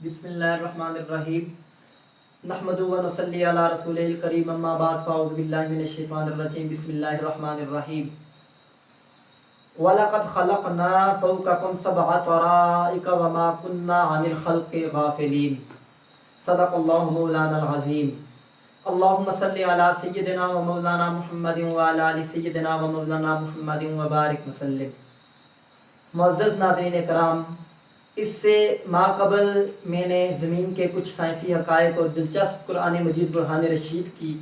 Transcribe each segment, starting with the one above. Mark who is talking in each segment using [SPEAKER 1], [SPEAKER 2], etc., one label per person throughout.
[SPEAKER 1] بسم اللہ الرحمن الرحیم نحمدہ و نصلی علی رسولہ الکریم اما بعد فاعوذ باللہ من الشیطان الرجیم بسم اللہ الرحمن الرحیم وَلَقَدْ خَلَقْنَا فَوْقَكُمْ سَبْعَ طَرَائِقَ وَمَا كُنَّا عَنِ الْخَلْقِ غَافِلِينَ صدق اللہ مولانا العظیم اللہم صلی علی سیدنا و مولانا محمد وعلی آل سیدنا و مولانا محمد وبارک وسلم۔ معزز ناظرین کرام، اس سے ماقبل میں نے زمین کے کچھ سائنسی حقائق اور دلچسپ قرآن مجید برہان رشید کی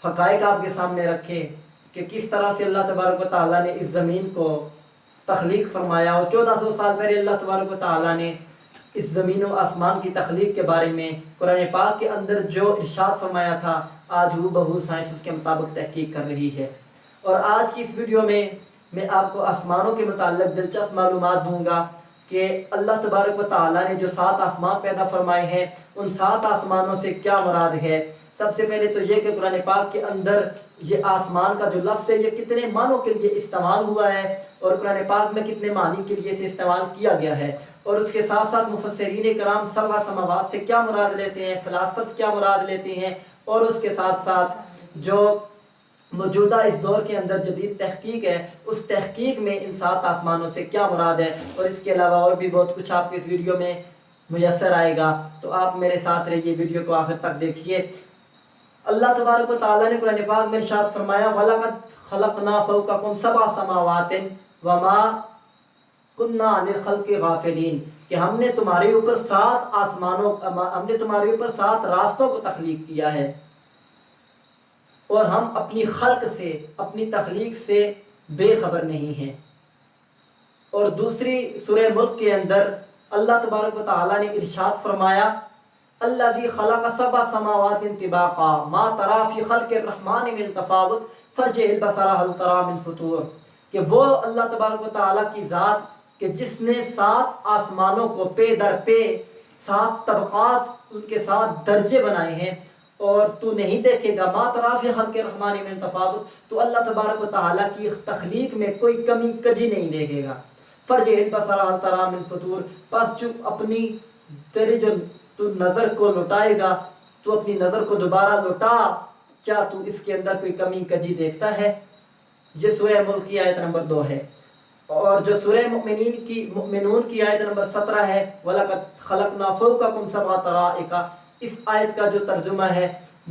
[SPEAKER 1] حقائق آپ کے سامنے رکھے کہ کس طرح سے اللہ تبارک و تعالیٰ نے اس زمین کو تخلیق فرمایا، اور 1400 سال پہلے اللہ تبارک و تعالیٰ نے اس زمین و آسمان کی تخلیق کے بارے میں قرآن پاک کے اندر جو ارشاد فرمایا تھا، آج ہو بہو سائنس اس کے مطابق تحقیق کر رہی ہے۔ اور آج کی اس ویڈیو میں آپ کو آسمانوں کے متعلق دلچسپ معلومات دوں گا کہ اللہ تبارک و تعالیٰ نے جو 7 آسمان پیدا فرمائے ہیں، ان 7 آسمانوں سے کیا مراد ہے۔ سب سے پہلے تو یہ کہ قرآن پاک کے اندر یہ آسمان کا جو لفظ ہے یہ کتنے معنوں کے لیے استعمال ہوا ہے، اور قرآن پاک میں کتنے معنی کے لیے اسے استعمال کیا گیا ہے، اور اس کے ساتھ ساتھ مفسرین کرام 7 سماوات سے کیا مراد لیتے ہیں، فلاسفرز کیا مراد لیتے ہیں، اور اس کے ساتھ ساتھ جو موجودہ اس دور کے اندر جدید تحقیق ہے، اس تحقیق میں ان 7 آسمانوں سے کیا مراد ہے، اور اس کے علاوہ اور بھی بہت کچھ آپ کو اس ویڈیو میں میسر آئے گا، تو آپ میرے ساتھ رہیے، ویڈیو کو آخر تک دیکھیے۔ اللہ تبارک و تعالیٰ نے قرآن پاک میں ارشاد فرمایا وَلَقَدْ خَلَقْنَا فَوْقَكُمْ سَبْعَ سَمَاوَاتٍ وَمَا كُنَّا عَنِ الْخَلْقِ غَافِلِينَ کہ ہم نے تمہارے اوپر 7 راستوں کو تخلیق کیا ہے، اور ہم اپنی خلق سے، اپنی تخلیق سے بے خبر نہیں ہیں۔ اور دوسری سورہ ملک کے اندر اللہ تبارک و تعالیٰ نے ارشاد فرمایا الذی خلق 7 سماوات طباقا ما تری فی خلق الرحمن من تفاوت فارجع البصر هل تری من فطور کہ وہ اللہ تبارک و تعالیٰ کی ذات کہ جس نے 7 آسمانوں کو پے در پے 7 طبقات ان کے 7 درجے بنائے ہیں، اور تو نہیں دیکھے گا ما تری فی خلق الرحمن من تفاوت، تو اللہ تبارک و تعالیٰ کی تخلیق میں کوئی کمی کجی نہیں دیکھے گا۔ فارجع البصر هل تری من فطور، پس جو اپنی تیری جو تو نظر کو لوٹائے گا، تو اپنی نظر کو دوبارہ لوٹا، کیا تو اس کے اندر کوئی کمی کجی دیکھتا ہے؟ یہ سورہ ملک کی آیت نمبر 2 ہے۔ اور جو سورہ مؤمنون کی آیت نمبر 17 ہے وَلَقَدْ خَلَقْنَا فَوْقَكُمْ سَبْعَ طَرَائِقَ، اس آیت کا جو ترجمہ ہے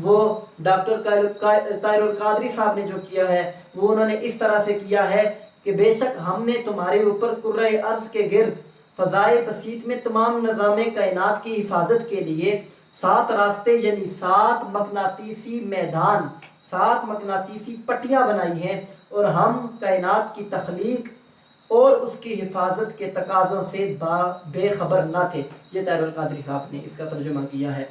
[SPEAKER 1] وہ ڈاکٹر طاہر القادری صاحب نے جو کیا ہے، وہ انہوں نے اس طرح سے کیا ہے کہ بے شک ہم نے تمہارے اوپر کرۂ ارض کے گرد فضائے بسیط میں تمام نظام کائنات کی حفاظت کے لیے 7 راستے یعنی 7 مقناطیسی میدان، 7 مقناطیسی پٹیاں بنائی ہیں، اور ہم کائنات کی تخلیق اور اس کی حفاظت کے تقاضوں سے بے خبر نہ تھے۔ یہ طاہر القادری صاحب نے اس کا ترجمہ کیا ہے۔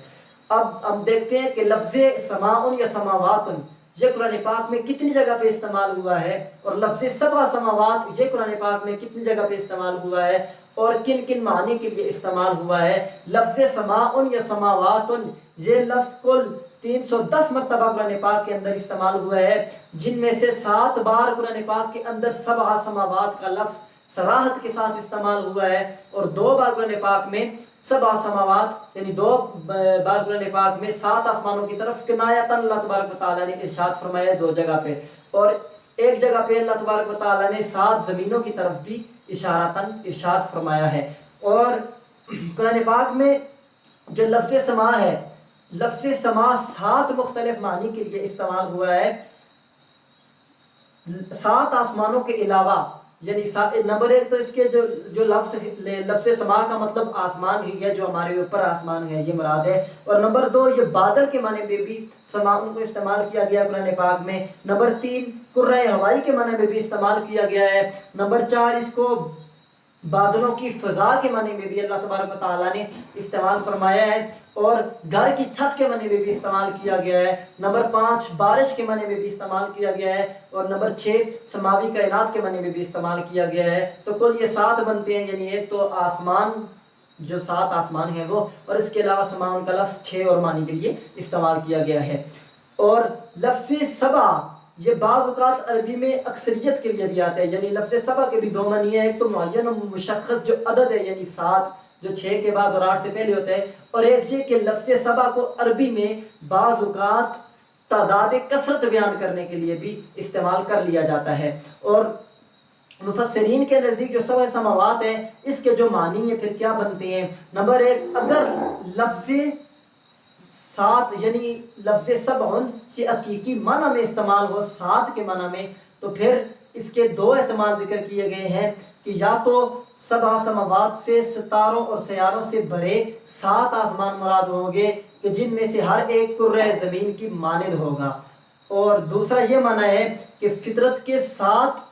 [SPEAKER 1] اب ہم دیکھتے ہیں کہ لفظ سماعن یا سماواتن یہ قرآن پاک میں کتنی جگہ پہ استعمال ہوا ہے، اور لفظ 7 سماوات یہ قرآن پاک میں کتنی جگہ پہ استعمال ہوا ہے، اور کن کن معنی کے لیے استعمال ہوا ہے۔ لفظ سماعن یا سماواتن یہ لفظ کل 310 مرتبہ قرآن پاک کے اندر استعمال ہوا ہے، جن میں سے 7 بار قرآن پاک کے اندر 7 سماوات کا لفظ صراحت کے ساتھ استعمال ہوا ہے، اور 2 بار قرآن پاک میں 7 سماوات یعنی 2 بار قرآن پاک میں 7 آسمانوں کی طرف کنایتاً اللہ تبارک و تعالیٰ نے ارشاد فرمایا ہے 2 جگہ پہ، اور ایک جگہ پہ اللہ تبارک و تعالیٰ نے 7 زمینوں کی طرف بھی اشارتاً ارشاد فرمایا ہے۔ اور قرآن پاک میں جو لفظ سماع ہے، لفظ سماع 7 مختلف معنی کے لیے استعمال ہوا ہے، 7 آسمانوں کے علاوہ، یعنی نمبر 1 تو اس کے جو لفظ سماع کا مطلب آسمان ہی ہے، جو ہمارے اوپر آسمان ہے، یہ مراد ہے، اور نمبر 2 یہ بادل کے معنی میں بھی سماعن کو استعمال کیا گیا قرآن پاک میں، نمبر 3 کرۂ ہوائی کے معنی میں بھی استعمال کیا گیا ہے، نمبر 4 اس کو بادلوں کی فضا کے معنی میں بھی اللہ تبارک و تعالیٰ نے استعمال فرمایا ہے، اور گھر کی چھت کے معنی میں بھی استعمال کیا گیا ہے، نمبر 5 بارش کے معنی میں بھی استعمال کیا گیا ہے، اور نمبر 6 سماوی کائنات کے معنی میں بھی استعمال کیا گیا ہے۔ تو کل یہ 7 بنتے ہیں، یعنی ایک تو آسمان جو 7 آسمان ہیں وہ، اور اس کے علاوہ سماعن کا لفظ 6 اور معنی کے لیے استعمال کیا گیا ہے۔ اور لفظ 7 یہ بعض اوقات عربی میں اکثریت کے لیے بھی آتا ہے، یعنی لفظ 7 کے بھی 2 معنی ہیں، ایک تو معین و مشخص جو عدد ہے یعنی 7 جو 6 کے بعد اور 8 سے پہلے ہوتا ہے، اور ایک یہ کہ لفظ سبا کو عربی میں بعض اوقات تعداد کثرت بیان کرنے کے لیے بھی استعمال کر لیا جاتا ہے۔ اور مفسرین کے نزدیک جو سبع سماوات ہے اس کے جو معنی ہیں پھر کیا بنتے ہیں۔ نمبر 1، اگر لفظ 7 یعنی لفظ سبع سے حقیقی معنی میں استعمال ہو 7 کے معنی میں، تو پھر اس کے 2 احتمال ذکر کیے گئے ہیں کہ یا تو 7 سماوات سے ستاروں اور سیاروں سے بھرے 7 آسمان مراد ہوں گے کہ جن میں سے ہر ایک کرۂ زمین کی مانند ہوگا، اور دوسرا یہ معنی ہے کہ فطرت کے 7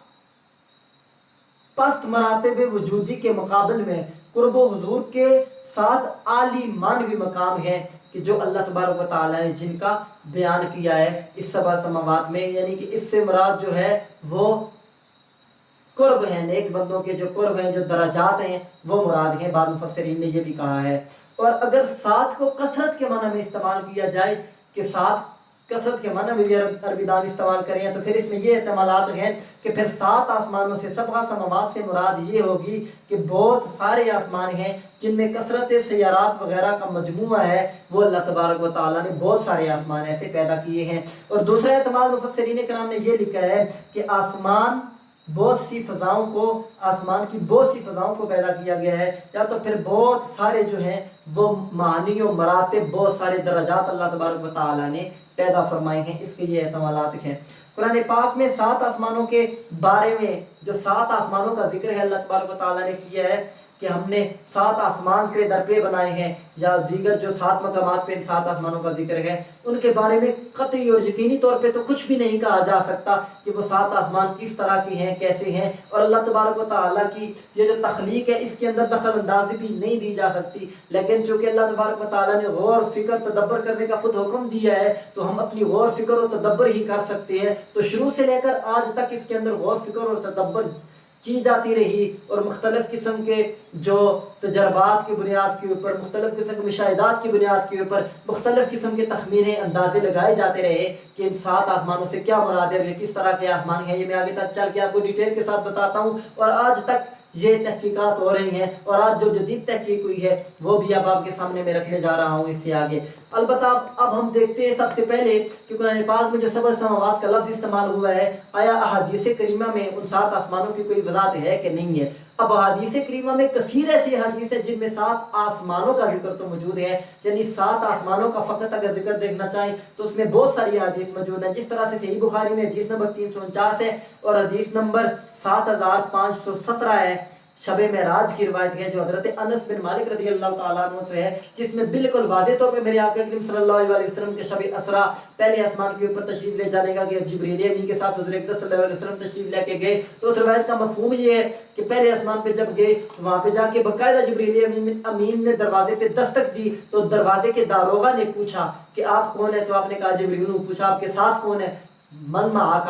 [SPEAKER 1] پست مراتب وجودی کے مقابل میں قرب و حضور کے 7 عالی معنوی مقام ہیں کہ جو اللہ تبارک و تعالیٰ نے جن کا بیان کیا ہے اس 7 سماوات میں، یعنی کہ اس سے مراد جو ہے وہ قرب ہیں، نیک بندوں کے جو قرب ہیں، جو درجات ہیں وہ مراد ہیں۔ بعض مفسرین نے یہ بھی کہا ہے۔ اور اگر 7 کو کثرت کے معنی میں استعمال کیا جائے کہ 7 کثرت کے معنی میں بھی عربی دان استعمال کریں تو پھر اس میں یہ احتمالات ہیں کہ پھر 7 آسمانوں سے 7 سماوات سے مراد یہ ہوگی کہ بہت سارے آسمان ہیں جن میں کثرت سیارات وغیرہ کا مجموعہ ہے، وہ اللہ تبارک و تعالیٰ نے بہت سارے آسمان ایسے پیدا کیے ہیں۔ اور دوسرا احتمال مفسرین کرام نے یہ لکھا ہے کہ آسمان بہت سی فضاؤں کو، آسمان کی بہت سی فضاؤں کو پیدا کیا گیا ہے، یا تو پھر بہت سارے جو ہیں وہ معانی و مراتب، بہت سارے درجات اللہ تبارک و تعالیٰ نے پیدا فرمائے ہیں۔ اس کے یہ احتمالات ہیں۔ قرآن پاک میں 7 آسمانوں کے بارے میں جو 7 آسمانوں کا ذکر ہے اللہ تبارک و تعالیٰ نے کیا ہے کہ ہم نے 7 آسمان پہ در پہ بنائے ہیں، یا دیگر جو 7 مقامات پہ ان 7 آسمانوں کا ذکر ہے ان کے بارے میں قطعی اور یقینی طور پہ تو کچھ بھی نہیں کہا جا سکتا کہ وہ 7 آسمان کس طرح کے ہیں، کیسے ہیں، اور اللہ تبارک و تعالیٰ کی یہ جو تخلیق ہے اس کے اندر دخل اندازی بھی نہیں دی جا سکتی، لیکن چونکہ اللہ تبارک و تعالیٰ نے غور فکر تدبر کرنے کا خود حکم دیا ہے تو ہم اپنی غور فکر اور تدبر ہی کر سکتے ہیں۔ تو شروع سے لے کر آج تک اس کے اندر غور فکر اور تدبر کی جاتی رہی، اور مختلف قسم کے جو تجربات کی بنیاد کے اوپر، مختلف قسم کے مشاہدات کی بنیاد کے اوپر مختلف قسم کے تخمینے اندازے لگائے جاتے رہے کہ ان 7 آسمانوں سے کیا مراد ہے، کس طرح کے آسمان ہیں۔ یہ میں آگے تک چل کے آپ کو ڈیٹیل کے ساتھ بتاتا ہوں، اور آج تک یہ تحقیقات ہو رہی ہیں، اور آج جو جدید تحقیق ہوئی ہے وہ بھی اب آپ کے سامنے میں رکھنے جا رہا ہوں اس سے آگے۔ البتہ اب ہم دیکھتے ہیں سب سے پہلے کہ قرآن پاک میں جو 7 سماوات کا لفظ استعمال ہوا ہے، آیا احادیث کریمہ میں ان 7 آسمانوں کی کوئی وضاحت ہے کہ نہیں ہے؟ اب احادیث کریمہ میں کثیر ایسی حدیث ہے جن میں 7 آسمانوں کا ذکر تو موجود ہے، یعنی 7 آسمانوں کا فقط اگر ذکر دیکھنا چاہیں تو اس میں بہت ساری حدیث موجود ہیں، جس طرح سے صحیح بخاری میں حدیث نمبر 349 ہے اور حدیث نمبر 7517 ہے، شب معراج کی روایت ہے جو حضرت انس بن مالک رضی اللہ تعالیٰ عنہ سے ہے، جس میں بالکل واضح طور پہ میرے آقا کریم صلی اللہ علیہ وسلم کے شب اسرا پہلے آسمان کے اوپر تشریف لے جانے کا کہ جبریل امین کے ساتھ حضور اقدس صلی اللہ علیہ وسلم تشریف لے کے گئے، تو اس روایت کا مفہوم یہ ہے کہ پہلے آسمان پہ جب گئے تو وہاں پہ جا کے باقاعدہ جبریل امین نے دروازے پہ دستک دی، تو دروازے کے داروغہ نے پوچھا کہ آپ کون ہے؟ تو آپ نے کہا جبریل ہوں۔ پوچھا آپ کے ساتھ کون ہے؟ من معاک،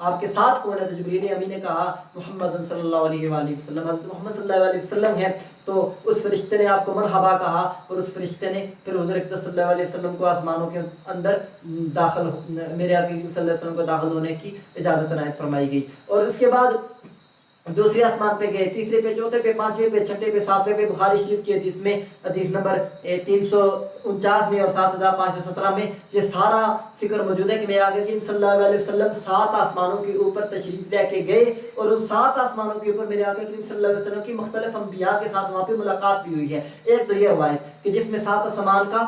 [SPEAKER 1] آپ کے ساتھ کون ہے؟ تو جبریل امین نے کہا محمد صلی اللہ علیہ وآلہ وسلم، حضرت محمد صلی اللہ علیہ وسلم ہے۔ تو اس فرشتے نے آپ کو مرحبا کہا، اور اس فرشتے نے پھر حضور اقدس صلی اللہ علیہ وسلم کو آسمانوں کے اندر داخل، میرے آقا صلی اللہ علیہ وسلم کو داخل ہونے کی اجازت عنایت فرمائی گئی۔ اور اس کے بعد دوسرے آسمان پہ گئے، تیسرے پہ، چوتھے پہ، پانچویں پہ، چھٹے پہ، ساتویں پہ۔ بخاری شریف کی حدیث میں حدیث نمبر 349 میں اور 7517 میں یہ سارا ذکر موجود ہے کہ میرے آقا صلی اللہ علیہ وسلم 7 آسمانوں کے اوپر تشریف لے کے گئے، اور ان 7 آسمانوں کے اوپر میرے آقا صلی اللہ علیہ وسلم کی مختلف انبیاء کے ساتھ وہاں پہ ملاقات بھی ہوئی ہے۔ ایک تو یہ روایت کہ جس میں 7 آسمان کا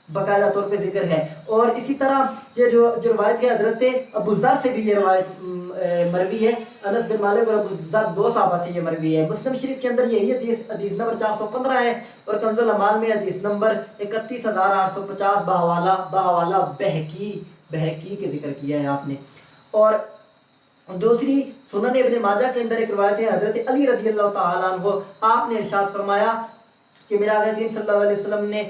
[SPEAKER 1] باقاعدہ طور پہ ذکر ہے، اور اسی طرح یہ جو روایت ہے حضرت ابو ذر سے بھی یہ روایت مروی ہے، انس بن مالک اور ابو ذر 2 صحابہ سے یہ مروی ہے۔ مسلم شریف کے اندر یہی حدیث نمبر 415 ہے، اور کنز الاعمال میں حدیث نمبر 31850 بحوالہ بہقی کے ذکر کیا ہے آپ نے۔ اور دوسری سنن ابن ماجہ کے اندر ایک روایت ہے حضرت علی رضی اللہ تعالیٰ عنہ، آپ نے ارشاد فرمایا کہ میرے آقا کریم صلی اللہ علیہ وسلم نے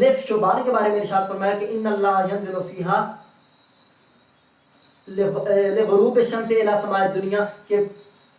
[SPEAKER 1] نصف شعبان کے بارے میں ارشاد فرمایا کہ ان اللہ ینزل فیہا لغروب الشمس الی سماء الدنیا، کہ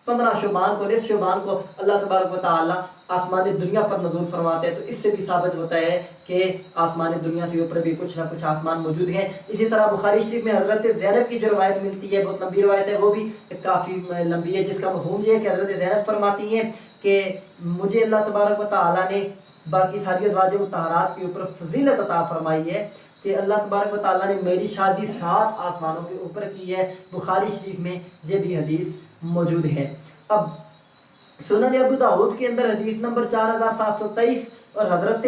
[SPEAKER 1] 15 شعبان کو، نصف شعبان کو اللہ تبارک و تعالی آسمان دنیا پر نزول فرماتے ہیں۔ تو اس سے بھی ثابت ہوتا ہے کہ آسمان دنیا سے اوپر بھی کچھ نہ کچھ آسمان موجود ہیں۔ اسی طرح بخاری شریف میں حضرت زینب کی جو روایت ملتی ہے، بہت لمبی روایت ہے، وہ بھی کافی لمبی ہے، جس کا مفہوم یہ ہے کہ حضرت زینب فرماتی ہیں کہ مجھے اللہ تبارک و تعالیٰ نے باقی ساری ازواج مطہرات کے اوپر فضیلت عطا فرمائی ہے کہ اللہ تبارک و تعالیٰ نے میری شادی 7 آسمانوں کے اوپر کی ہے۔ بخاری شریف میں یہ بھی حدیث موجود ہے۔ اب سنن ابو داؤد کے اندر حدیث نمبر 4723 اور حضرت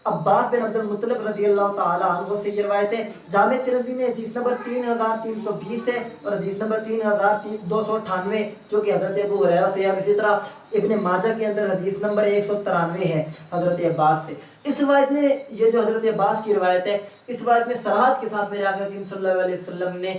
[SPEAKER 1] عباس بن عبد المطلب رضی اللہ تعالیٰ عنہ سے یہ روایت ہے۔ جامع ترمذی میں حدیث نمبر 3320 ہے اور حدیث نمبر 3298 جو کہ حضرت ابو ہریرہ سے ہے۔ اسی طرح ابن ماجہ کے اندر حدیث نمبر 193 ہے حضرت عباس سے۔ اس روایت میں یہ جو حضرت عباس کی روایت ہے، اس روایت میں صراحت کے ساتھ میرے آقا کریم صلی اللہ علیہ وسلم نے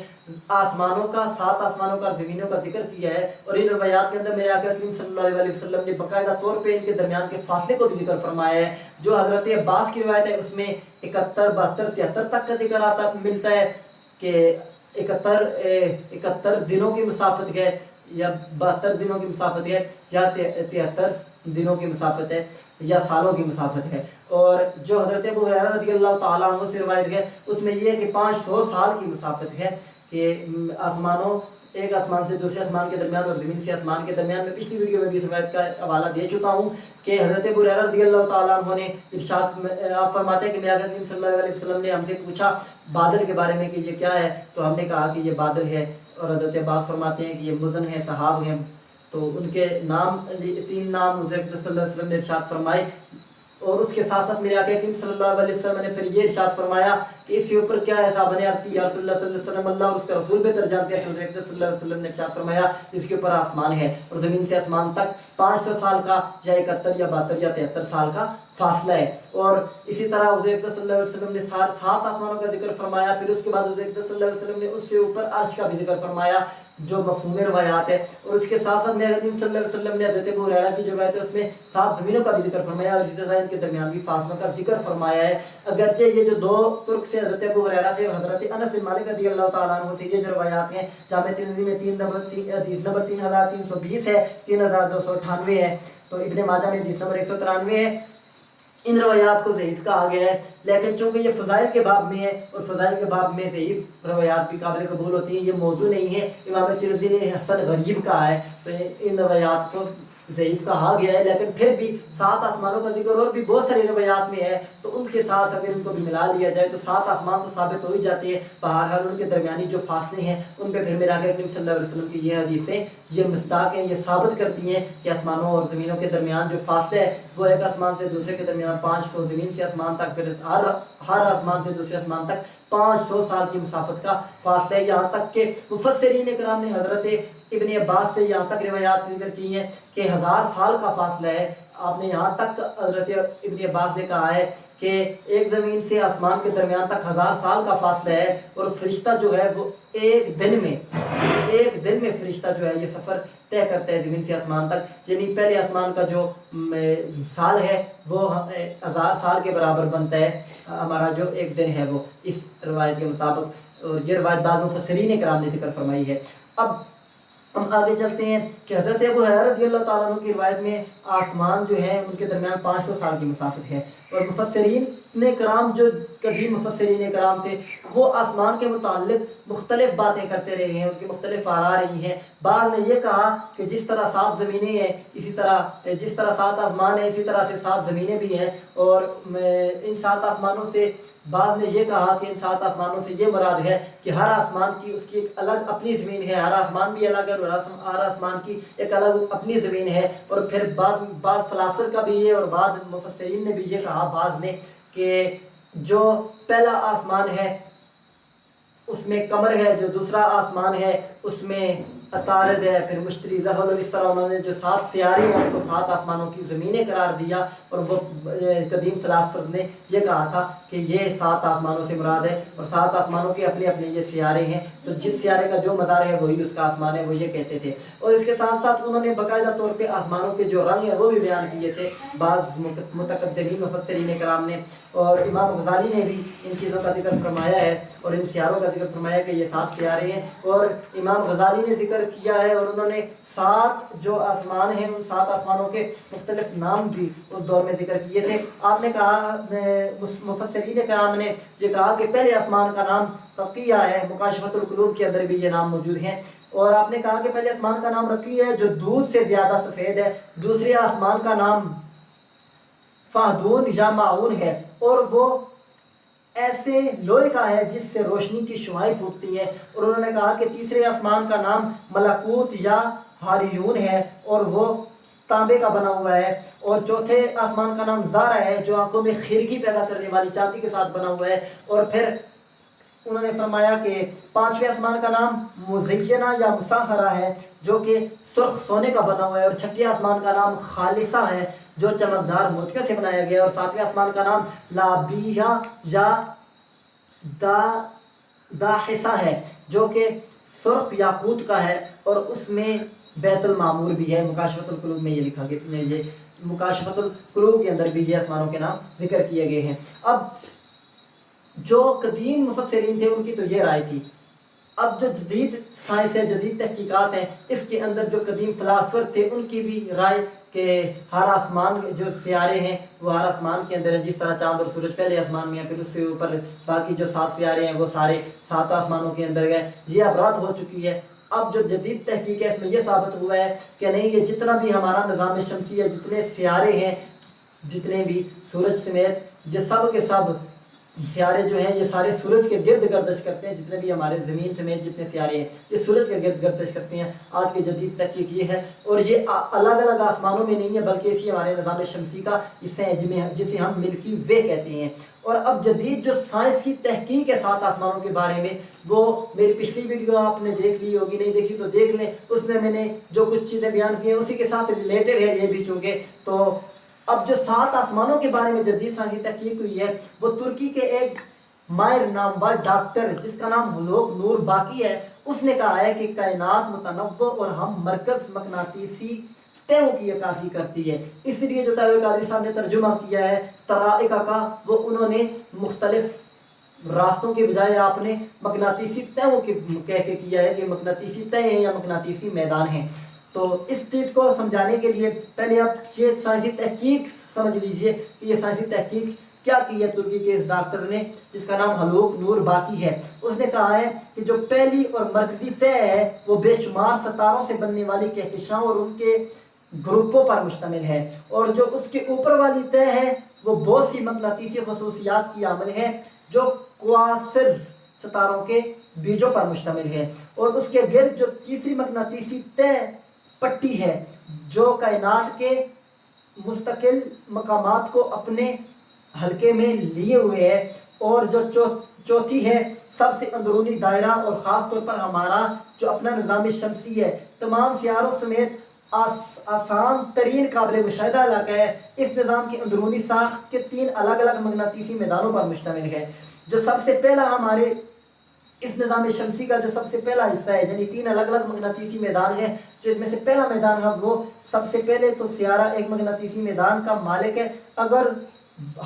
[SPEAKER 1] آسمانوں کا 7 آسمانوں کا اور زمینوں کا ذکر کیا ہے، اور ان روایات کے اندر میرے آقا کریم صلی اللہ علیہ وسلم نے باقاعدہ طور پہ ان کے درمیان کے فاصلے کو بھی ذکر فرمایا ہے۔ جو حضرت عباس کی روایت ہے اس میں 71 72 73 تک کا ذکر آتا ملتا ہے کہ 71 دنوں کی مسافت ہے یا 72 دنوں کی مسافت ہے یا 73 دنوں کی مسافت ہے یا سالوں کی مسافت ہے۔ اور جو حضرت ابو ہریرہ رضی اللہ تعالیٰ عنہ سے روایت ہے اس میں یہ ہے کہ 500 سال کی مسافت ہے کہ آسمانوں ایک آسمان سے دوسرے آسمان کے درمیان اور زمین سے آسمان کے درمیان۔ میں پچھلی ویڈیو میں بھی اس روایت کا حوالہ دے چکا ہوں کہ حضرت ابو ہریرہ رضی اللہ تعالیٰ عنہ نے ارشاد آپ فرماتے ہیں کہ میرے آقا کریم صلی اللہ علیہ وسلم نے ہم سے پوچھا بادل کے بارے میں کہ یہ کیا ہے، تو ہم نے کہا کہ یہ بادل ہے، اور حضرت عباس فرماتے ہیں کہ یہ مزن ہے، سحاب ہیں، تو ان کے نام 3 نام حضرت صلی اللہ علیہ وسلم نے ارشاد فرمائے۔ اور اس کے ساتھ ساتھ میرے آقا کریم صلی اللہ علیہ وسلم نے پھر یہ ارشاد فرمایا کہ اس کے اوپر کیا ہے؟ صحابہ نے عرض کی یا رسول اللہ صلی اللہ علیہ وسلم، اللہ اور اس کا رسول بہتر جانتے ہیں۔ حضرت صلی اللہ علیہ وسلم نے ارشاد فرمایا اس کے اوپر آسمان ہے اور زمین سے آسمان تک 500 سال کا یا 71 یا 72 یا 73 سال کا فاصلہ ہے۔ اور اسی طرح حضرت صلی اللہ علیہ وسلم نے 7 آسمانوں کا ذکر فرمایا۔ پھر اس کے بعد حضرت صلی اللہ علیہ وسلم نے اس سے اوپر عرش کا بھی ذکر فرمایا جو مفہوم روایات ہے۔ اور اس کے ساتھ ساتھ نبی صلی اللہ علیہ وسلم نے حضرت ابو ہریرہ کی جو روایت ہے اس میں 7 زمینوں کا بھی ذکر فرمایا اور اسی طرح ان کے درمیانوی فاصلوں کا ذکر فرمایا ہے۔ اگرچہ یہ جو 2 ترک سے حضرت ابو ہریرہ سے اور حضرت انس بن مالک رضی اللہ تعالیٰ عنہ سے یہ جو روایات ہیں جامع ترمذی میں حدیث نمبر 3320 ہے، 3298 ہے، تو ابن ماجہ میں حدیث نمبر 193 ہے۔ ان روایات کو ضعیف کہا گیا ہے، لیکن چونکہ یہ فضائل کے باب میں ہے اور فضائل کے باب میں ضعیف روایات بھی قابل قبول ہوتی ہیں، یہ موضوع نہیں ہے۔ امام ترمذی نے حسن غریب کہا ہے، تو ان روایات کو ضعیف کہا گیا ہے، لیکن پھر بھی 7 آسمانوں کا ذکر اور بھی بہت ساری روایات میں ہے، تو ان کے ساتھ اگر ان کو بھی ملا لیا جائے تو 7 آسمان تو ثابت ہو ہی جاتے ہیں۔ بہرحال ان کے درمیانی جو فاصلے ہیں ان پہ پھر میرے آقا کریم صلی اللہ علیہ وسلم کی یہ حدیثیں یہ مصداق ہیں، یہ ثابت کرتی ہیں کہ آسمانوں اور زمینوں کے درمیان جو فاصلے ہے وہ ایک آسمان سے دوسرے کے درمیان 500، زمین سے آسمان تک، پھر ہر آسمان سے دوسرے آسمان تک 500 سال کی مسافت کا فاصلہ ہے۔ یہاں تک کہ مفسرین کرام نے حضرت ابن عباس سے یہاں تک روایات ذکر کی ہیں کہ 1000 سال کا فاصلہ ہے۔ آپ نے یہاں تک حضرت ابن عباس نے کہا ہے کہ ایک زمین سے آسمان کے درمیان تک 1000 سال کا فاصلہ ہے، اور فرشتہ جو ہے وہ ایک دن میں فرشتہ جو ہے یہ سفر طے کرتا ہے زمین سے آسمان تک، یعنی پہلے آسمان کا جو سال ہے وہ 1000 سال کے برابر بنتا ہے ہمارا جو ایک دن ہے وہ، اس روایت کے مطابق، اور یہ روایت بعض مفسرین کرام نے ذکر فرمائی ہے۔ اب ہم آگے چلتے ہیں کہ حضرت ابو ہریرہ رضی اللہ تعالیٰ عنہ کی روایت میں آسمان جو ہیں ان کے درمیان 500 سال کی مسافت ہے، اور مفسرین کرام جو قدیم مفسرین کرام تھے وہ آسمان کے متعلق مختلف باتیں کرتے رہے ہیں، ان کی مختلف آراء رہی ہیں۔ بعض نے یہ کہا کہ جس طرح 7 زمینیں ہیں اسی طرح جس طرح 7 آسمان ہیں اسی طرح سے 7 زمینیں بھی ہیں، اور ان 7 آسمانوں سے بعض نے یہ کہا کہ ان 7 آسمانوں سے یہ مراد ہے کہ ہر آسمان کی اس کی ایک الگ اپنی زمین ہے، ہر آسمان بھی الگ ہے اور ہر آسمان کی ایک الگ اپنی زمین ہے۔ اور پھر بعض فلاسفر کا بھی یہ اور بعض مفسرین نے بھی یہ کہا بعض نے کہ جو پہلا آسمان ہے اس میں قمر ہے، جو دوسرا آسمان ہے اس میں عطارد ہے، پھر مشتری، زحل، اور اس طرح انہوں نے جو 7 سیارے ہیں ان کو 7 آسمانوں کی زمینیں قرار دیا، اور وہ قدیم فلاسفر نے یہ کہا تھا کہ یہ 7 آسمانوں سے مراد ہے، اور 7 آسمانوں کے اپنے اپنے یہ سیارے ہیں، تو جس سیارے کا جو مدار ہے وہی اس کا آسمان ہے، وہ یہ کہتے تھے۔ اور اس کے ساتھ ساتھ انہوں نے باقاعدہ طور پہ آسمانوں کے جو رنگ ہیں وہ بھی بیان کیے تھے بعض متقدمین مفسرین کرام نے، اور امام غزالی نے بھی ان چیزوں کا ذکر فرمایا ہے اور ان سیاروں کا ذکر فرمایا کہ یہ 7 سیارے ہیں۔ اور امام غزالی نے ذکر کیا ہے اور انہوں نے 7 جو آسمان ہیں ان 7 آسمانوں کے مختلف نام بھی اس دور میں ذکر کیے تھے۔ آپ نے کہا مفسرین کرام نے یہ کہا کہ پہلے آسمان کا نام تقیہ ہے، مکاشفۃ القلوب کے اندر بھی یہ نام موجود ہیں، اور آپ نے کہا کہ پہلے آسمان کا نام رقی ہے جو دودھ سے زیادہ سفید ہے، دوسرے آسمان کا نام فہدون یا معون ہے اور وہ ایسے لوہے کا ہے جس سے روشنی کی شعاعیں پھوٹتی ہیں، اور انہوں نے کہا کہ تیسرے آسمان کا نام ملکوت یا ہاریون ہے اور وہ تانبے کا بنا ہوا ہے، اور چوتھے آسمان کا نام زارا ہے جو آنکھوں میں خرگی پیدا کرنے والی چاندی کے ساتھ بنا ہوا ہے، اور پھر انہوں نے فرمایا کہ پانچویں آسمان کا نام مزینہ یا مسحرہ ہے جو کہ سرخ سونے کا بنا ہوا ہے، اور چھٹے آسمان کا نام خالصہ ہے جو چمکدار موتیوں سے بنایا گیا ہے، اور ساتویں آسمان کا نام لابیہ یا داحسہ ہے جو کہ سرخ یاقوت کا ہے، اور اس میں بیت المعمور بھی ہے۔ مکاشفۃ القلوب میں یہ لکھا گیا، یہ مکاشفۃ القلوب کے اندر بھی یہ آسمانوں کے نام ذکر کیے گئے ہیں۔ اب جو قدیم مفسرین تھے ان کی تو یہ رائے تھی، اب جو جدید سائنس ہے، جدید تحقیقات ہیں، اس کے اندر جو قدیم فلاسفر تھے ان کی بھی رائے کہ ہر آسمان جو سیارے ہیں وہ ہر آسمان کے اندر ہیں، جس طرح چاند اور سورج پہلے آسمان میں ہیں، پھر اس سے اوپر باقی جو 7 سیارے ہیں وہ سارے 7 آسمانوں کے اندر گئے۔ یہ اب رد ہو چکی ہے۔ اب جو جدید تحقیق ہے اس میں یہ ثابت ہوا ہے کہ نہیں، یہ جتنا بھی ہمارا نظام شمسی ہے، جتنے سیارے ہیں، جتنے بھی سورج سمیت، یہ سب کے سب سیارے جو ہیں یہ سارے سورج کے گرد گردش کرتے ہیں، جتنے بھی ہمارے زمین سمیت جتنے سیارے ہیں یہ سورج کے گرد گردش کرتے ہیں۔ آج کی جدید تحقیق یہ ہے، اور یہ الگ الگ آسمانوں میں نہیں ہے بلکہ اسی ہمارے نظام شمسی کا حصہ ہے جسے ہم ملکی وے کہتے ہیں۔ اور اب جدید جو سائنس کی تحقیق ہے 7 آسمانوں کے بارے میں، وہ میری پچھلی ویڈیو آپ نے دیکھ لی ہوگی، نہیں دیکھی تو دیکھ لیں، اس میں نے جو کچھ چیزیں بیان کی ہیں اسی کے ساتھ ریلیٹڈ ہے یہ بھی، چونکہ تو اب جو 7 آسمانوں کے بارے میں جدید سائنسی تحقیق ہوئی ہے وہ ترکی کے ایک ماہر نامور ڈاکٹر جس کا نام ہلوک نور باقی ہے، اس نے کہا ہے کہ کائنات متنوع اور ہم مرکز مقناطیسی تہوں کی عکاسی کرتی ہے۔ اس لیے جو طاہر القادری صاحب نے ترجمہ کیا ہے طرائق کا، وہ انہوں نے مختلف راستوں کے بجائے آپ نے مقناطیسی تہوں کے کہہ کے کیا ہے کہ مقناطیسی تہ ہیں یا مقناطیسی میدان ہیں۔ تو اس چیز کو سمجھانے کے لیے پہلے آپ یہ سائنسی تحقیق سمجھ لیجئے کہ یہ سائنسی تحقیق کیا کی ہے ترکی کے اس ڈاکٹر نے جس کا نام ہلوک نور باقی ہے۔ اس نے کہا ہے کہ جو پہلی اور مرکزی تہ ہے وہ بے شمار ستاروں سے بننے والی کہکشاؤں اور ان کے گروپوں پر مشتمل ہے، اور جو اس کے اوپر والی تہ ہے وہ بہت سی مقناطیسی خصوصیات کی عامل ہے جو کواسرز ستاروں کے بیجوں پر مشتمل ہے، اور اس کے گرد جو تیسری مقناطیسی تہ پٹی ہے جو کائنات کے مستقل مقامات کو اپنے حلقے میں لیے ہوئے ہے، اور جو چوتھی ہے سب سے اندرونی دائرہ، اور خاص طور پر ہمارا جو اپنا نظام شمسی ہے تمام سیاروں سمیت آسان ترین قابل مشاہدہ علاقہ ہے، اس نظام کی اندرونی ساخت کے 3 الگ الگ مقناطیسی میدانوں پر مشتمل ہے۔ جو سب سے پہلا ہمارے اس نظام شمسی کا جو سب سے پہلا حصہ ہے، یعنی 3 الگ الگ مقناطیسی میدان ہیں، جو اس میں سے پہلا میدان ہے وہ سب سے پہلے تو سیارہ ایک مقناطیسی میدان کا مالک ہے۔ اگر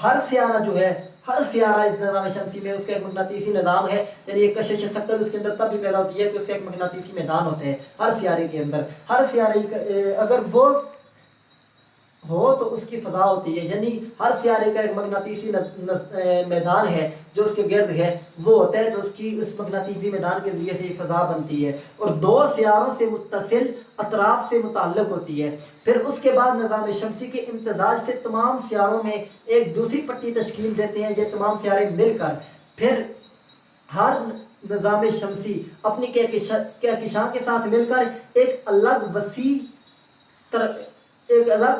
[SPEAKER 1] ہر سیارہ جو ہے، ہر سیارہ اس نظام شمسی میں اس کا ایک مقناطیسی نظام ہے، یعنی ایک کشش شکل اس کے اندر تب بھی پیدا ہوتی ہے کہ اس کا ایک مقناطیسی میدان ہوتا ہے ہر سیارے کے اندر۔ ہر سیارے اگر وہ ہو تو اس کی فضا ہوتی ہے، یعنی ہر سیارے کا ایک مقناطیسی میدان ہے جو اس کے گرد ہے وہ ہوتا ہے، تو اس کی اس مقناطیسی میدان کے ذریعے سے یہ فضا بنتی ہے، اور 2 سیاروں سے متصل اطراف سے متعلق ہوتی ہے۔ پھر اس کے بعد نظام شمسی کے امتزاج سے تمام سیاروں میں ایک دوسری پٹی تشکیل دیتے ہیں، یہ تمام سیارے مل کر پھر ہر نظام شمسی اپنی کہکشاں کے ساتھ مل کر ایک الگ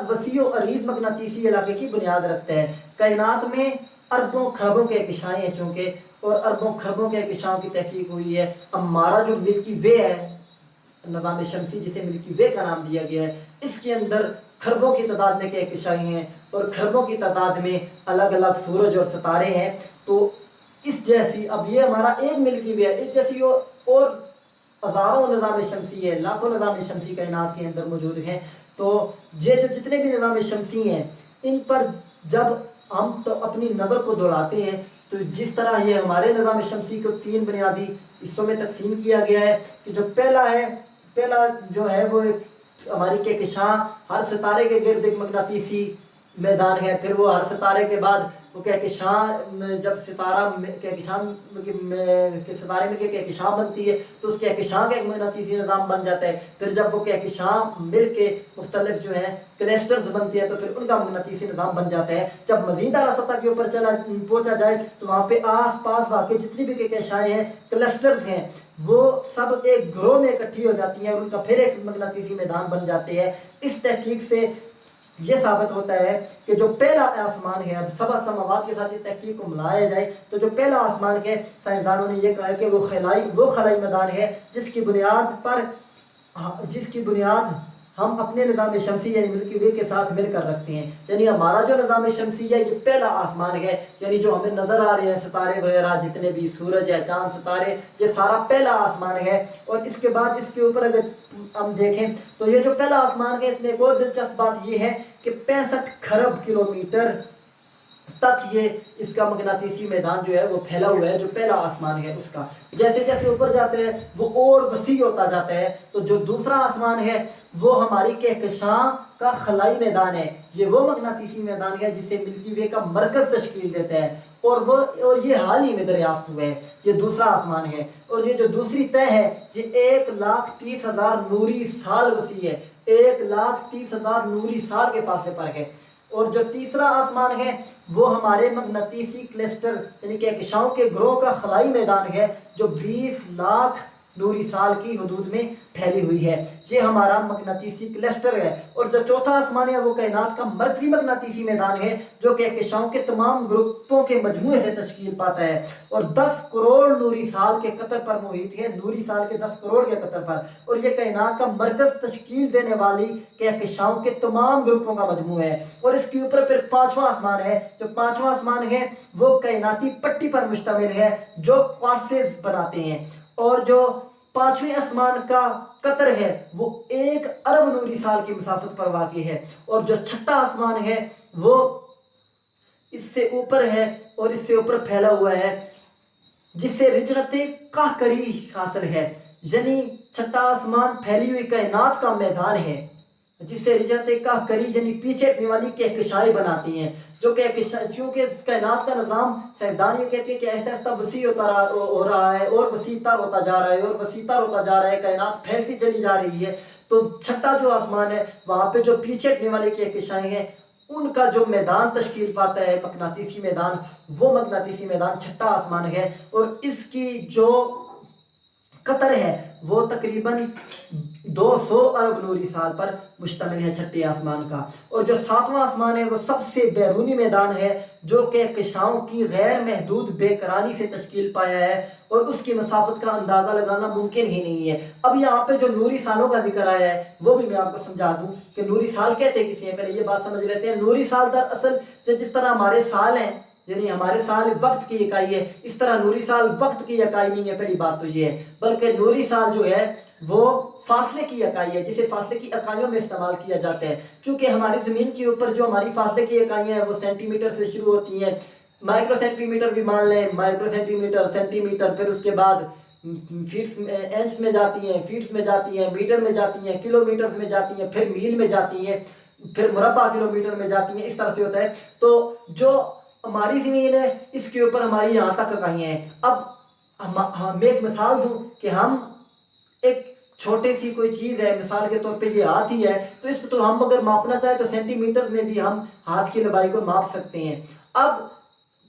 [SPEAKER 1] وسیع و عریض مقناطیسی علاقے کی بنیاد رکھتا ہے۔ کائنات میں اربوں خربوں کہکشائیں ہیں چونکہ، اور اربوں خربوں کہکشاؤں کی تحقیق ہوئی ہے۔ اب ہمارا جو ملکی وے ہے نظام شمسی جسے ملکی وے کا نام دیا گیا ہے، اس کے اندر خربوں کی تعداد میں کہکشائیں ہیں اور خربوں کی تعداد میں الگ الگ سورج اور ستارے ہیں۔ تو اس جیسی اب یہ ہمارا ایک ملکی وے ہے، اس جیسی اور ہزاروں نظام شمسی ہے، لاکھوں نظام شمسی کائنات کے اندر موجود ہیں۔ تو یہ جو جتنے بھی نظام شمسی ہیں ان پر جب ہم تو اپنی نظر کو دوڑاتے ہیں تو جس طرح یہ ہمارے نظام شمسی کو 3 بنیادی حصوں میں تقسیم کیا گیا ہے کہ جو پہلا جو ہے وہ ہماری کہکشاں، ہر ستارے کے گرد ایک مقناطیسی میدان ہے. پھر وہ ہر ستارے کے بعد وہ کہکشاں، جب ستارہ کہکشاں کے ستارے میں کہکشاں بنتی ہے تو اس کہکشاں کا ایک مغناطیسی نظام بن جاتا ہے. پھر جب وہ کہکشاں مل کے مختلف جو ہیں کلسٹرز بنتی ہیں تو پھر ان کا مغناطیسی نظام بن جاتا ہے. جب مزید اعلیٰ سطح کے اوپر پہنچا جائے تو وہاں پہ آس پاس واقع جتنی بھی کہکشائیں ہیں، کلسٹرز ہیں، وہ سب ایک گروہ میں اکٹھی ہو جاتی ہیں اور ان کا پھر ایک مغناطیسی میدان بن جاتے ہیں. اس تحقیق سے یہ ثابت ہوتا ہے کہ جو پہلا آسمان ہے، اب سبع سماوات کے ساتھ اس تحقیق کو ملایا جائے تو جو پہلا آسمان ہے، سائنسدانوں نے یہ کہا ہے کہ وہ خلائی میدان ہے جس کی بنیاد ہم اپنے نظام شمسی یعنی ملکی وے کے ساتھ مل کر رکھتے ہیں. یعنی ہمارا جو نظام شمسی ہے یہ پہلا آسمان ہے، یعنی جو ہمیں نظر آ رہے ہیں ستارے وغیرہ جتنے بھی سورج ہے، چاند، ستارے، یہ سارا پہلا آسمان ہے. اور اس کے بعد اس کے اوپر اگر ہم دیکھیں تو یہ جو پہلا آسمان ہے اس میں ایک اور دلچسپ بات یہ ہے کہ 65 کھرب کلومیٹر تک یہ اس کا مغناطیسی میدان جو ہے وہ پھیلا ہوا ہے. جو پہلا آسمان ہے اس کا جیسے جیسے اوپر جاتے ہیں وہ اور وسیع ہوتا جاتا ہے. تو جو دوسرا آسمان ہے وہ ہماری کہکشاں کا خلائی میدان ہے. یہ وہ مغناطیسی میدان ہے جسے ملکی وے کا مرکز تشکیل دیتا ہے اور یہ حال ہی میں دریافت ہوا ہے. یہ دوسرا آسمان ہے اور یہ جو دوسری تہ ہے یہ 1,30,000 نوری سال وسیع ہے. 1,30,000 نوری سال کے فاصلے پر ہے. اور جو تیسرا آسمان ہے وہ ہمارے مغناطیسی کلسٹر یعنی کہکشاؤں کے گروہ کا خلائی میدان ہے جو 20 لاکھ نوری سال کی حدود میں پھیلی ہوئی ہے. یہ ہمارا مغناطیسی کلسٹر ہے. اور جو چوتھا آسمان ہے وہ کائنات کا مرکزی مغناطیسی میدان ہے جو کہکشاؤں کے تمام گروپوں کے مجموعے سے تشکیل پاتا ہے اور 10 کروڑ نوری سال کے قطر پر محیط ہے. نوری سال کے 10 کروڑ کے قطر پر. اور یہ کائنات کا مرکز تشکیل دینے والی کہکشاؤں کے تمام گروپوں کا مجموعہ ہے. اور اس کے اوپر پھر پانچواں آسمان ہے. جو پانچواں آسمان ہے وہ کائناتی پٹی پر مشتمل ہے جو کوارسز بناتے ہیں. اور جو پانچویں آسمان کا قطر ہے وہ 1 ارب نوری سال کی مسافت پر واقع ہے. اور جو چھٹا آسمان ہے وہ اس سے اوپر ہے اور اس سے اوپر پھیلا ہوا ہے جس سے رجعت قہقری حاصل ہے. یعنی چھٹا آسمان پھیلی ہوئی کائنات کا میدان ہے جس سے رجعت قہقری یعنی پیچھے ہٹنے والی کہکشائیں بناتی ہیں. جو چونکہ کائنات کا نظام سائنسدان یہ کہتے ہیں کہ ایسا ایسا وسیع ہو رہا ہے اور وسیع تر ہوتا جا رہا ہے اور وسیع تر ہوتا جا رہا ہے، کائنات پھیلتی چلی جا رہی ہے. تو چھٹا جو آسمان ہے وہاں پہ جو پیچھے ہٹنے والی کہکشائیں ہیں ان کا جو میدان تشکیل پاتا ہے مغناطیسی میدان، وہ مغناطیسی میدان چھٹا آسمان ہے. اور اس کی جو قطر ہے وہ تقریباً 200 ارب نوری سال پر مشتمل ہے چھٹے آسمان کا. اور جو ساتواں آسمان ہے وہ سب سے بیرونی میدان ہے جو کہکشاؤں کی غیر محدود بے قراری سے تشکیل پایا ہے اور اس کی مسافت کا اندازہ لگانا ممکن ہی نہیں ہے. اب یہاں پہ جو نوری سالوں کا ذکر آیا ہے وہ بھی میں آپ کو سمجھا دوں کہ نوری سال کہتے ہیں کسی ہیں. پہلے یہ بات سمجھ لیتے ہیں. نوری سال دراصل جس طرح ہمارے سال ہیں یعنی ہمارے سال وقت کی اکائی ہے، اس طرح نوری سال وقت کی اکائی نہیں ہے. پہلی بات تو یہ ہے، بلکہ نوری سال جو ہے وہ فاصلے کی اکائی ہے جسے فاصلے کی اکائیوں میں استعمال کیا جاتا ہے. چونکہ ہماری زمین کے اوپر جو ہماری فاصلے کی اکائیاں ہیں وہ سینٹی میٹر سے شروع ہوتی ہیں. مائکرو سینٹی میٹر بھی مان لیں، micro centimetre, centimetre, پھر اس کے بعد فیٹس انچ میں جاتی ہیں، فیٹس میں جاتی ہیں، میٹر میں جاتی ہیں، کلو میٹرز میں جاتی ہیں، پھر میل میں جاتی ہیں، پھر مربع کلو میٹر میں جاتی ہیں. اس طرح سے ہوتا ہے. تو جو ہماری زمین ہے اس کے اوپر ہماری یہاں تک اکائیاں ہیں. اب میں ایک مثال دوں کہ ہم ایک چھوٹی سی کوئی چیز ہے، مثال کے طور پہ یہ ہاتھ ہی ہے، تو اس کو تو ہم اگر ماپنا چاہیں تو سینٹی میٹرز میں بھی ہم ہاتھ کی لمبائی کو ماپ سکتے ہیں. اب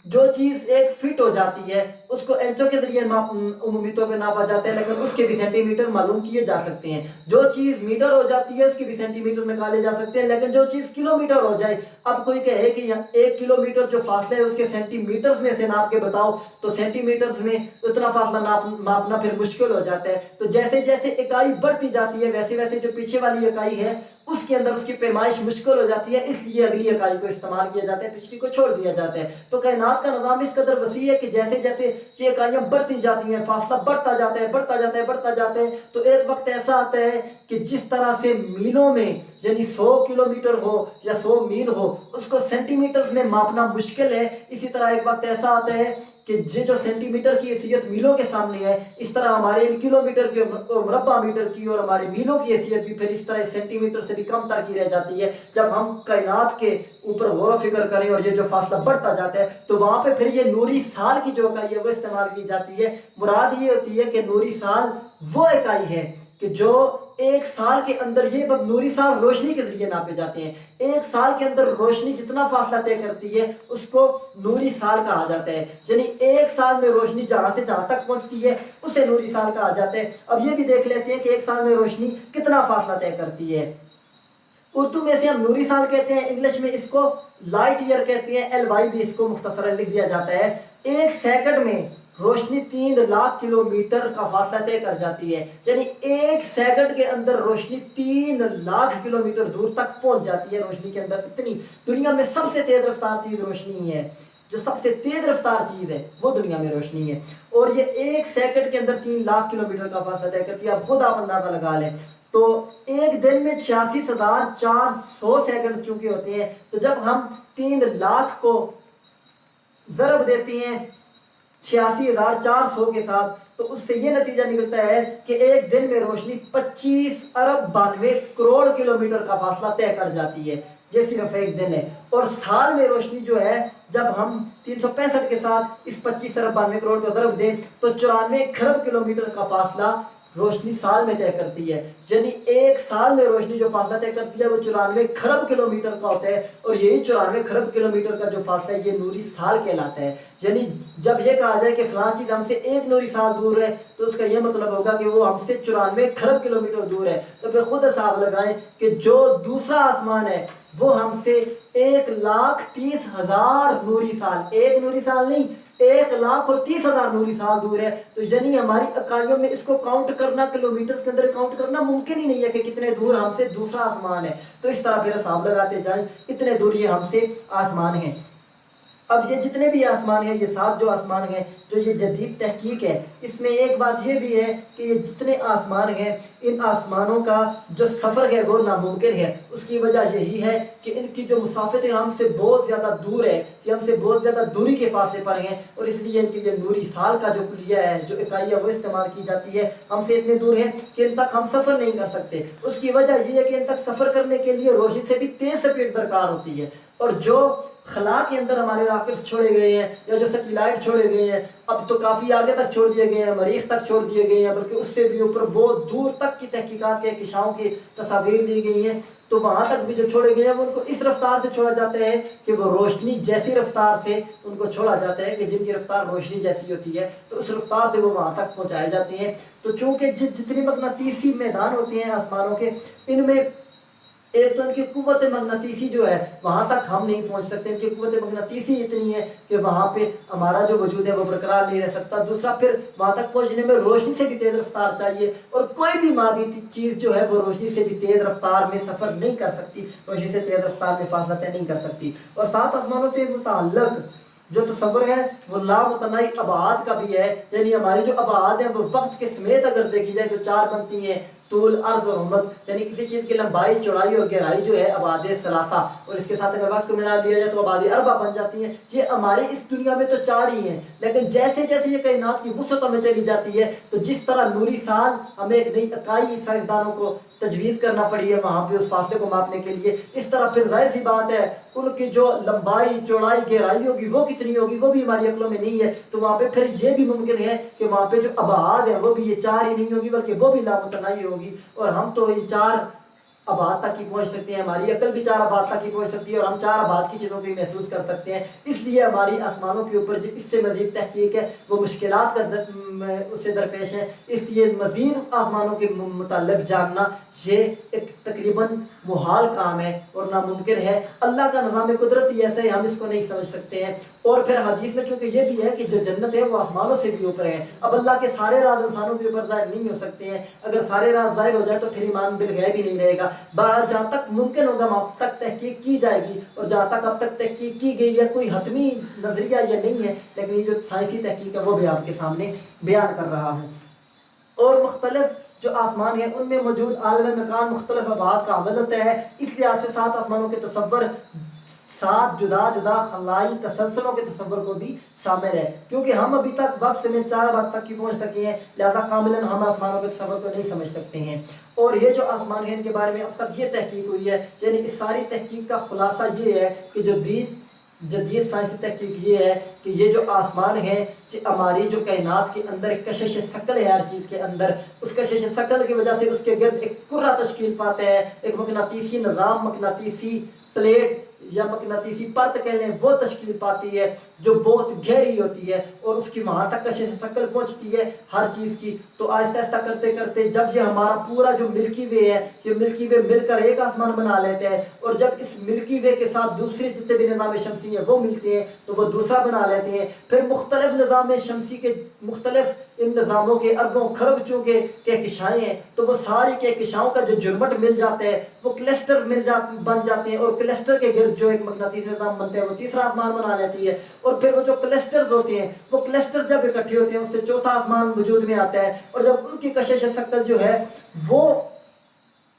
[SPEAKER 1] جو چیز 1 فٹ ہو جاتی ہے اس کو انچوں کے ذریعے عمومی طور پہ ناپا جاتا ہے، لیکن اس کے بھی سینٹی میٹر معلوم کیے جا سکتے ہیں. جو چیز میٹر ہو جاتی ہے اس کے بھی سینٹی میٹر نکالے جا سکتے ہیں. لیکن جو چیز کلو میٹر ہو جائے، اب کوئی کہے کہ 1 کلو میٹر جو فاصلہ ہے اس کے سینٹی میٹرز میں سے ناپ کے بتاؤ، تو سینٹی میٹرز میں اتنا فاصلہ ماپنا پھر مشکل ہو جاتا ہے. تو جیسے جیسے اکائی بڑھتی جاتی ہے ویسے ویسے جو پیچھے والی اکائی ہے اس کے اندر اس کی پیمائش مشکل ہو جاتی ہے، اس لیے اگلی اکائی کو استعمال کیا جاتا ہے، پچھلی کو چھوڑ دیا جاتا ہے. تو کائنات کا نظام اس قدر وسیع ہے کہ جیسے جیسے یہ اکائیاں بڑھتی جاتی ہیں فاصلہ بڑھتا جاتا ہے، بڑھتا جاتا ہے، بڑھتا جاتا ہے. تو ایک وقت ایسا آتا ہے کہ جس طرح سے میلوں میں یعنی 100 کلومیٹر ہو یا 100 میل ہو اس کو سینٹی میٹرز میں ماپنا مشکل ہے، اسی طرح ایک وقت ایسا آتا ہے کہ یہ جو سینٹی میٹر کی حیثیت میلوں کے سامنے ہے، اس طرح ہمارے کلو میٹر کی اور مربع میٹر کی اور ہمارے میلوں کی حیثیت بھی پھر اس طرح سینٹی میٹر سے بھی کم تر کی رہ جاتی ہے۔ جب ہم کائنات کے اوپر غور و فکر کریں اور یہ جو فاصلہ بڑھتا جاتا ہے تو وہاں پہ پھر یہ نوری سال کی جو اکائی ہے وہ استعمال کی جاتی ہے۔ مراد یہ ہوتی ہے کہ نوری سال وہ اکائی ہے کہ جو ایک سال کے اندر، یہ نوری سال روشنی کے ذریعے ناپے جاتے ہیں، ایک سال کے اندر روشنی جتنا فاصلہ طے کرتی ہے اس کو نوری سال کہا جاتا ہے، یعنی ایک سال میں روشنی جہاں سے جہاں تک پہنچتی ہے اسے نوری سال کہا جاتا ہے۔ اب یہ بھی دیکھ لیتے ہیں کہ ایک سال میں روشنی کتنا فاصلہ طے کرتی ہے۔ اردو میں سے ہم نوری سال کہتے ہیں، انگلش میں اس کو لائٹ ایئر کہتے ہیں، LY بھی اس کو مختصراً لکھ دیا جاتا ہے۔ ایک سیکنڈ میں روشنی 3 لاکھ کلومیٹر کا فاصلہ طے کر جاتی ہے، یعنی ایک سیکنڈ کے اندر روشنی 3 لاکھ کلومیٹر دور تک پہنچ جاتی ہے۔ روشنی کے اندر اتنی، دنیا میں سب سے تیز رفتار چیز روشنی ہے، جو سب سے تیز رفتار چیز ہے وہ دنیا میں روشنی ہے، اور یہ ایک سیکنڈ کے اندر 3 لاکھ کلومیٹر کا فاصلہ طے کرتی ہے۔ اب خود آپ اندازہ لگا لیں، تو ایک دن میں 86,400 سیکنڈ چونکہ ہوتے ہیں، تو جب ہم 3 لاکھ کو ضرب دیتے ہیں 86,400 کے ساتھ تو اس سے یہ نتیجہ نکلتا ہے کہ ایک دن میں روشنی 25 ارب 92 کروڑ کلومیٹر کا فاصلہ طے کر جاتی ہے، یہ صرف ایک دن ہے۔ اور سال میں روشنی جو ہے، جب ہم 365 کے ساتھ اس 25 ارب 92 کروڑ کو ضرب دیں تو 94 کھرب کلومیٹر کا فاصلہ روشنی سال میں طے کرتی ہے، یعنی ایک سال میں روشنی جو فاصلہ طے کرتی ہے وہ 94 کھرب کلومیٹر کا ہوتا ہے، اور یہی 94 کھرب کلومیٹر کا جو فاصلہ ہے یہ نوری سال کہلاتا ہے۔ یعنی جب یہ کہا جائے کہ فلاں چیز ہم سے 1 نوری سال دور ہے تو اس کا یہ مطلب ہوگا کہ وہ ہم سے 94 کھرب کلومیٹر دور ہے۔ تو پھر خود حساب لگائیں کہ جو دوسرا آسمان ہے وہ ہم سے 1,30,000 نوری سال، ایک نوری سال نہیں، 1,30,000 نوری سال دور ہے۔ تو یعنی ہماری اکائیوں میں اس کو کاؤنٹ کرنا، کلومیٹرز کے اندر کاؤنٹ کرنا ممکن ہی نہیں ہے کہ کتنے دور ہم سے دوسرا آسمان ہے۔ تو اس طرح پھر حساب لگاتے جائیں، اتنے دور یہ ہم سے آسمان ہیں۔ اب یہ جتنے بھی آسمان ہیں، یہ 7 جو آسمان ہیں، جو یہ جدید تحقیق ہے، اس میں ایک بات یہ بھی ہے کہ یہ جتنے آسمان ہیں، ان آسمانوں کا جو سفر ہے وہ ناممکن ہے۔ اس کی وجہ یہی ہے کہ ان کی جو مسافتیں ہم سے بہت زیادہ دور ہے، یہ ہم سے بہت زیادہ دوری کے فاصلے پر ہیں، اور اس لیے ان کے لیے نوری سال کا جو کلیہ ہے، جو اکائی ہے وہ استعمال کی جاتی ہے۔ ہم سے اتنے دور ہیں کہ ان تک ہم سفر نہیں کر سکتے۔ اس کی وجہ یہ ہے کہ ان تک سفر کرنے کے لیے روشنی سے بھی تیز سپیڈ درکار ہوتی ہے، اور جو خلا کے اندر ہمارے راکٹس چھوڑے گئے ہیں یا جو سیٹلائٹ چھوڑے گئے ہیں، اب تو کافی آگے تک چھوڑ دیے گئے ہیں، مریخ تک چھوڑ دیے گئے ہیں، بلکہ اس سے بھی اوپر بہت دور تک کی تحقیقات کے کشاؤں کی تصاویر لی گئی ہیں، تو وہاں تک بھی جو چھوڑے گئے ہیں وہ ان کو اس رفتار سے چھوڑا جاتا ہے کہ وہ روشنی جیسی رفتار سے ان کو چھوڑا جاتا ہے کہ جن کی رفتار روشنی جیسی ہوتی ہے، تو اس رفتار سے وہ وہاں تک پہنچائے جاتے ہیں۔ تو چونکہ جتنی مقناطیسی میدان ہوتے ہیں آسمانوں کے، ان میں ایک تو ان کی قوت مغناطیسی جو ہے وہاں تک ہم نہیں پہنچ سکتے، ان کی قوت مغناطیسی اتنی ہے کہ وہاں پہ ہمارا جو وجود ہے وہ برقرار نہیں رہ سکتا۔ دوسرا، پھر وہاں تک پہنچنے میں روشنی سے بھی تیز رفتار چاہیے، اور کوئی بھی مادی چیز جو ہے وہ روشنی سے بھی تیز رفتار میں سفر نہیں کر سکتی، روشنی سے تیز رفتار میں فاصلہ طے نہیں کر سکتی۔ اور 7 آسمانوں سے متعلق جو تصور ہے وہ لامتناہی ابعاد کا بھی ہے، یعنی ہماری جو ابعاد ہیں وہ وقت کے سمیت اگر دیکھی جائے تو 4 بنتی ہیں: طول، عرض اور عمق، یعنی کسی چیز کی لمبائی، چوڑائی اور گہرائی جو ہے ابعاد ثلاثہ، اور اس کے ساتھ اگر وقت کو ملا دیا جائے تو ابعاد اربع بن جاتی ہیں۔ یہ ہمارے اس دنیا میں تو 4 ہی ہیں، لیکن جیسے جیسے یہ کائنات کی وسعتوں میں چلی جاتی ہے تو جس طرح نوری سال ہمیں ایک نئی اکائی سائنسدانوں کو تجویز کرنا پڑی ہے وہاں پہ اس فاصلے کو ماپنے کے لیے، اس طرح پھر ظاہر سی بات ہے ان کی جو لمبائی، چوڑائی، گہرائی ہوگی وہ کتنی ہوگی وہ بھی ہماری عقلوں میں نہیں ہے۔ تو وہاں پہ پھر یہ بھی ممکن ہے کہ وہاں پہ جو ابعاد ہیں وہ بھی یہ 4 ہی نہیں ہوگی بلکہ وہ بھی لامتناہی ہوگی، اور ہم تو ان 4 ابعاد تک ہی پہنچ سکتے ہیں، ہماری عقل بھی 4 ابعاد تک ہی پہنچ سکتی ہے، اور ہم 4 ابعاد کی چیزوں کو ہی محسوس کر سکتے ہیں۔ اس لیے ہماری آسمانوں کے اوپر جو اس سے مزید تحقیق ہے وہ مشکلات کا اس سے درپیش ہے، اس لیے مزید آسمانوں کے متعلق جاننا یہ ایک تقریباً محال کام ہے اور ناممکن ہے۔ اللہ کا نظام قدرت ہی ایسا ہے، ہم اس کو نہیں سمجھ سکتے ہیں۔ اور پھر حدیث میں چونکہ یہ بھی ہے کہ جو جنت ہے وہ آسمانوں سے بھی اوپر ہے۔ اب اللہ کے سارے راز انسانوں کے اوپر ظاہر نہیں ہو سکتے ہیں، اگر سارے راز ظاہر ہو جائے تو پھر ایمان بالغیب بھی نہیں رہے گا۔ بہرحال جہاں تک ممکن ہوگا وہاں تک تحقیق کی جائے گی، اور جہاں تک اب تک تحقیق کی گئی ہے کوئی حتمی نظریہ یہ نہیں ہے، لیکن یہ جو سائنسی تحقیق ہے وہ بھی آپ کے سامنے بیان کر رہا ہوں۔ اور مختلف جو آسمان ہیں ان میں موجود عالم مکان مختلف ابعاد کا عمل ہوتا ہے، اس لحاظ سے 7 آسمانوں کے تصور سات جدا جدا خلائی تسلسلوں کے تصور کو بھی شامل ہے، کیونکہ ہم ابھی تک وقت میں 4 بات تک کی پہنچ سکے ہیں، لہذا کاملاً ہم آسمانوں کے تصور کو نہیں سمجھ سکتے ہیں۔ اور یہ جو آسمان ہیں ان کے بارے میں اب تک یہ تحقیق ہوئی ہے، یعنی اس ساری تحقیق کا خلاصہ یہ ہے کہ جدید سائنسی تحقیق یہ ہے کہ یہ جو آسمان ہے ہماری جو کائنات کے اندر ایک کشش ثقل ہے، ہر چیز کے اندر اس کشش ثقل کی وجہ سے اس کے گرد ایک کرہ تشکیل پاتا ہے، ایک مقناطیسی نظام، مقناطیسی پلیٹ یا مقناطیسی پرت کہہ لیں، وہ تشکیل پاتی ہے جو بہت گہری ہوتی ہے اور اس کی وہاں تک کشش ثقل پہنچتی ہے ہر چیز کی۔ تو آہستہ آہستہ کرتے کرتے جب یہ ہمارا پورا جو ملکی وے ہے، یہ ملکی وے مل کر ایک آسمان بنا لیتے ہیں، اور جب اس ملکی وے کے ساتھ دوسرے جتنے بھی نظام شمسی ہیں وہ ملتے ہیں تو وہ دوسرا بنا لیتے ہیں۔ پھر مختلف نظام شمسی کے مختلف ان نظاموں کے اربوں خرب چونکہ کہکشائیں ہیں، تو وہ ساری کہکشاؤں کا جو جرمٹ مل جاتا ہے وہ کلسٹر بن جاتے ہیں، اور کلسٹر کے گرد جو ایک مقناطیسی نظام بنتا ہے وہ تیسرا آسمان بنا لیتی ہے۔ اور پھر وہ جو کلسٹرز ہوتے ہیں، وہ کلسٹر جب اکٹھے ہوتے ہیں اس سے چوتھا آسمان وجود میں آتا ہے، اور جب ان کی کشش ثقل جو ہے وہ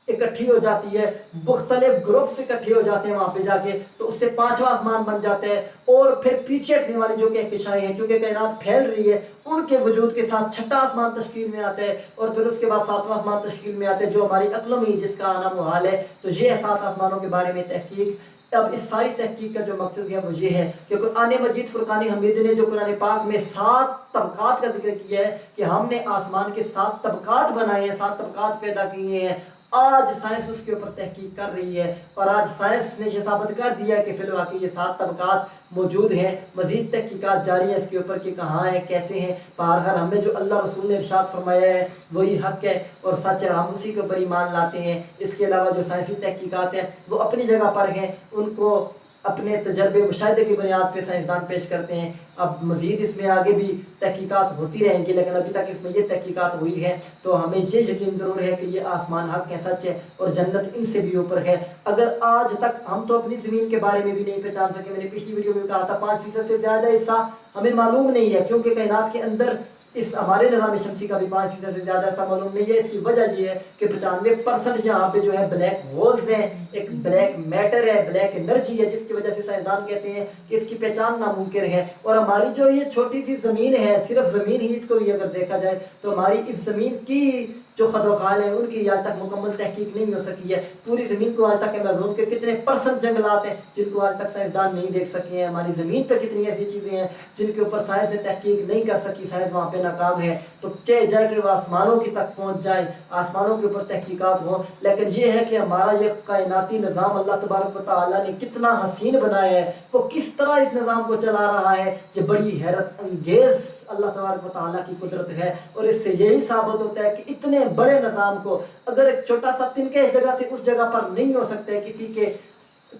[SPEAKER 1] اکٹھی ہو جاتی ہے، مختلف گروپس اکٹھے ہو جاتے ہیں وہاں پہ جا کے، تو اس سے پانچواں آسمان بن جاتا ہے۔ اور پھر پیچھے ہٹنے والی جو کہکشائیں ہیں چونکہ کائنات پھیل رہی ہے، ان کے وجود کے ساتھ چھٹا آسمان تشکیل میں آتا ہے، اور پھر اس کے بعد ساتواں آسمان تشکیل میں آتا ہے جو ہماری عقلوں میں ہی جس کا آنا محال ہے۔ تو یہ ہے 7 آسمانوں کے بارے میں تحقیق۔ اب اس ساری تحقیق کا جو مقصد ہے وہ یہ ہے کہ قرآن مجید فرقان حمید نے جو قرآن پاک میں 7 طبقات کا ذکر کیا ہے کہ ہم نے آسمان کے 7 طبقات بنائے ہیں، 7 طبقات پیدا کیے ہیں، آج سائنس اس کے اوپر تحقیق کر رہی ہے، اور آج سائنس نے یہ ثابت کر دیا ہے کہ فی الواقع یہ 7 طبقات موجود ہیں۔ مزید تحقیقات جاری ہیں اس کے اوپر کہ کہاں ہیں، کیسے ہیں۔ بہرحال ہمیں جو اللہ رسول نے ارشاد فرمایا ہے وہی حق ہے اور سچ ہے، ہم اسی کے اوپر ایمان لاتے ہیں۔ اس کے علاوہ جو سائنسی تحقیقات ہیں وہ اپنی جگہ پر ہیں، ان کو اپنے تجربے مشاہدے کی بنیاد پہ سائنسدان پیش کرتے ہیں۔ اب مزید اس میں آگے بھی تحقیقات ہوتی رہیں گی، لیکن ابھی تک اس میں یہ تحقیقات ہوئی ہے تو ہمیں یہ یقین ضرور ہے کہ یہ آسمان حق ہے، سچ ہے، اور جنت ان سے بھی اوپر ہے۔ اگر آج تک ہم تو اپنی زمین کے بارے میں بھی نہیں پہچان سکے، میں نے پچھلی ویڈیو میں کہا تھا 5% سے زیادہ حصہ ہمیں معلوم نہیں ہے، کیونکہ کائنات کے اندر اس ہمارے نظام شمسی کا بھی 5% سے زیادہ ایسا معلوم نہیں ہے۔ اس کی وجہ یہ ہے کہ 95% یہاں پہ جو ہے بلیک ہولز ہیں، ایک بلیک میٹر ہے، بلیک انرجی ہے، جس کی وجہ سے سائنسدان کہتے ہیں کہ اس کی پہچان ناممکن ہے۔ اور ہماری جو یہ چھوٹی سی زمین ہے، صرف زمین ہی اس کو بھی اگر دیکھا جائے تو ہماری اس زمین کی جو خد و خال ہیں ان کی آج تک مکمل تحقیق نہیں ہو سکی ہے۔ پوری زمین کو آج تک ایمیزون کے کتنے % جنگلات ہیں جن کو آج تک سائنسدان نہیں دیکھ سکے ہیں۔ ہماری زمین پہ کتنی ایسی چیزیں ہیں جن کے اوپر سائنس نے تحقیق نہیں کر سکی، سائنس وہاں پہ ناکام ہے۔ تو چاہے جائے کہ وہ آسمانوں کی تک پہنچ جائے، آسمانوں کے اوپر تحقیقات ہوں، لیکن یہ ہے کہ ہمارا یہ کائناتی نظام اللہ تبارک و تعالیٰ نے کتنا حسین بنایا ہے، وہ کس طرح اس نظام کو چلا رہا ہے، یہ بڑی حیرت انگیز اللہ تبارک و تعالیٰ کی قدرت ہے۔ اور اس سے یہی ثابت ہوتا ہے کہ اتنے بڑے نظام کو اگر ایک چھوٹا سا تنکا اس جگہ سے اس جگہ پر نہیں ہو سکتا ہے کسی کے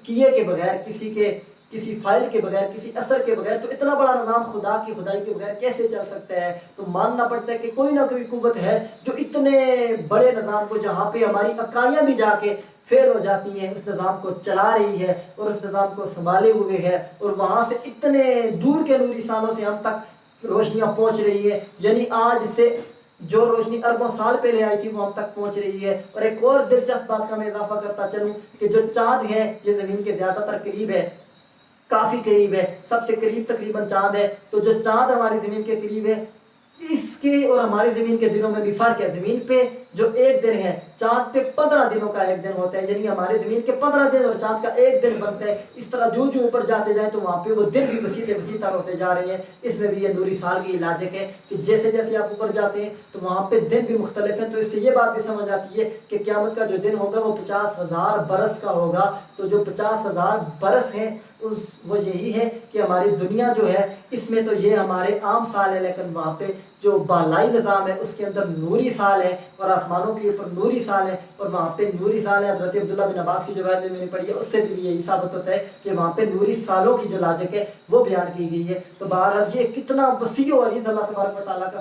[SPEAKER 1] کیے کے بغیر، کسی فائل کے بغیر، کسی اثر کے بغیر، تو اتنا بڑا نظام خدا کی خدائی کے بغیر کیسے چل سکتا ہے؟ تو ماننا پڑتا ہے کہ کوئی نہ کوئی قوت ہے جو اتنے بڑے نظام کو، جہاں پہ ہماری اکائیاں بھی جا کے فیل ہو جاتی ہیں، اس نظام کو چلا رہی ہے اور اس نظام کو سنبھالے ہوئے ہے، اور وہاں سے اتنے دور کے نوری سالوں سے ہم تک روشنیاں پہنچ رہی ہے، یعنی آج سے جو روشنی اربوں سال پہلے آئی تھی وہ ہم تک پہنچ رہی ہے۔ اور ایک اور دلچسپ بات کا میں اضافہ کرتا چلوں کہ جو چاند ہے یہ زمین کے زیادہ تر قریب ہے، کافی قریب ہے، سب سے قریب تقریباً چاند ہے۔ تو جو چاند ہماری زمین کے قریب ہے، اس کے اور ہماری زمین کے دنوں میں بھی فرق ہے۔ زمین پہ جو ایک دن ہے، چاند پہ 15 دنوں کا ایک دن ہوتا ہے، یعنی ہمارے زمین کے 15 دن اور چاند کا ایک دن بنتا ہے۔ اس طرح جو اوپر جاتے جائیں تو وہاں پہ وہ دن بھی وسیع تر ہوتے جا رہے ہیں۔ اس میں بھی یہ نوری سال کی لاجک ہے کہ جیسے جیسے آپ اوپر جاتے ہیں تو وہاں پہ دن بھی مختلف ہیں۔ تو اس سے یہ بات بھی سمجھ آتی ہے کہ قیامت کا جو دن ہوگا وہ 50,000 برس کا ہوگا۔ تو جو 50,000 برس ہیں وہ یہی ہے کہ ہماری دنیا جو ہے اس میں تو یہ ہمارے عام سال ہے، لیکن وہاں پہ جو بالائی نظام ہے اس کے اندر نوری سال ہے، اور آسمانوں کے اوپر نوری سال ہے، اور وہاں پہ نوری سال ہے۔ حضرت عبداللہ بن عباس کی جو روایت میں نے پڑھی ہے اس سے بھی یہی ثابت ہوتا ہے کہ وہاں پہ نوری سالوں کی جو لاجک ہے وہ بیان کی گئی ہے۔ تو بہرحال یہ کتنا وسیع و عریض اللہ تبارک و تعالیٰ کا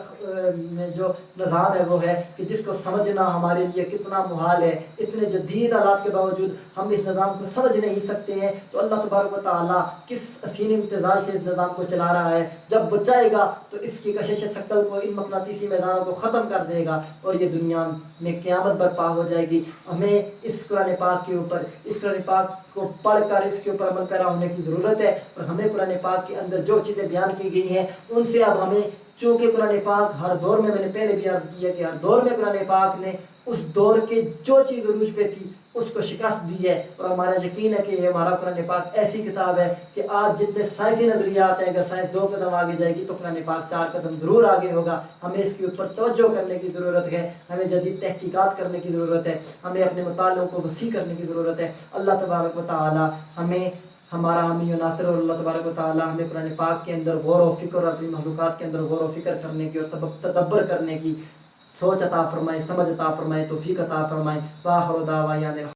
[SPEAKER 1] جو نظام ہے وہ ہے کہ جس کو سمجھنا ہمارے لیے کتنا محال ہے۔ اتنے جدید آلات کے باوجود ہم اس نظام کو سمجھ نہیں سکتے ہیں، تو اللہ تبارک و تعالیٰ کس حسین امتزاج سے اس نظام کو چلا رہا ہے۔ جب وہ چاہے گا تو اس کی کشش ثقل کو، ان مقناطیسی میدانوں کو ختم کر دے گا اور یہ دنیا میدان میں قیامت برپا ہو جائے گی. ہمیں اس قرآن پاک کے اوپر اس قرآن پاک کو پڑھ کر اس کے اوپر عمل پیرا ہونے کی ضرورت ہے. اور ہمیں قرآن پاک کے اندر جو چیزیں بیان کی گئی ہیں ان سے اب ہمیں, چونکہ قرآن پاک ہر دور میں نے پہلے بھی عرض کیا کہ ہر دور میں قرآن پاک نے اس دور کے جو چیز عروج پہ تھی اس کو شکست دی ہے. اور ہمارا یقین ہے کہ یہ ہمارا قرآن پاک ایسی کتاب ہے کہ آج جتنے سائنسی نظریات ہیں, اگر سائنس 2 قدم آگے جائے گی تو قرآن پاک 4 قدم ضرور آگے ہوگا. ہمیں اس کے اوپر توجہ کرنے کی ضرورت ہے, ہمیں جدید تحقیقات کرنے کی ضرورت ہے, ہمیں اپنے مطالعوں کو وسیع کرنے کی ضرورت ہے. اللہ تبارک و تعالی ہمیں ہمارا حامی و ناصر, اور اللہ تبارک و تعالی ہمیں قرآن پاک کے اندر غور و فکر اور اپنی مخلوقات کے اندر غور و فکر کرنے کی اور تدبر کرنے کی سوچ عطا فرمائے, سمجھ عطا فرمائے, توفیق عطا فرمائے. وآخر دعوانا